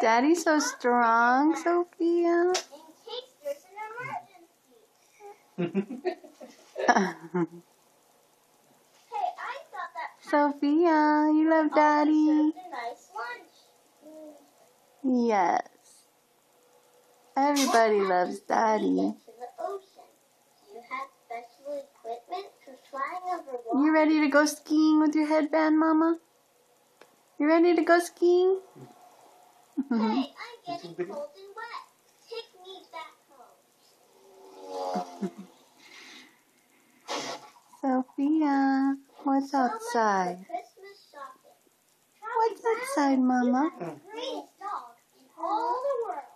Daddy's so strong, Sophia. In case there's an emergency. Hey, I thought that Sophia, you love Daddy. served a nice lunch. Yes. Everybody loves Daddy. To the ocean. You have special equipment for flying over water. You ready to go skiing with your headband, Mama? You ready to go skiing? Hey, I'm getting cold and wet. Take me back home. Sophia, what's outside? Christmas shopping. What's outside, Mama? Greatest dog in all the world.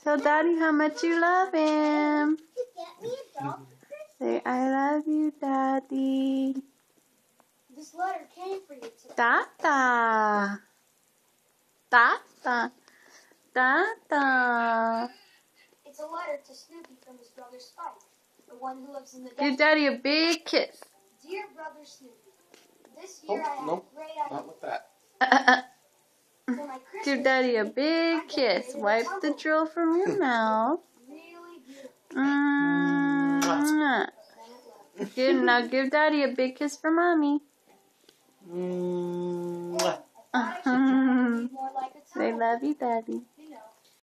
Tell Daddy how much you love him. To get me a dog for Christmas. Say, I love you, Daddy. This letter came for you today. Tata. Tata. Tata. It's a letter to Snoopy from his brother Spike, the one who lives in the Give desert. Daddy a big kiss. Dear brother Snoopy, this year I have a great idea. Not with that. For my Christmas Give Daddy a tree, big I kiss. decorated a Wipe the tumbleweed. drill from your mouth. Really beautiful. Mwah. Good. Now give Daddy a big kiss for Mommy. Mwah. I should try to be more like a They tumbleweed. love you, Daddy.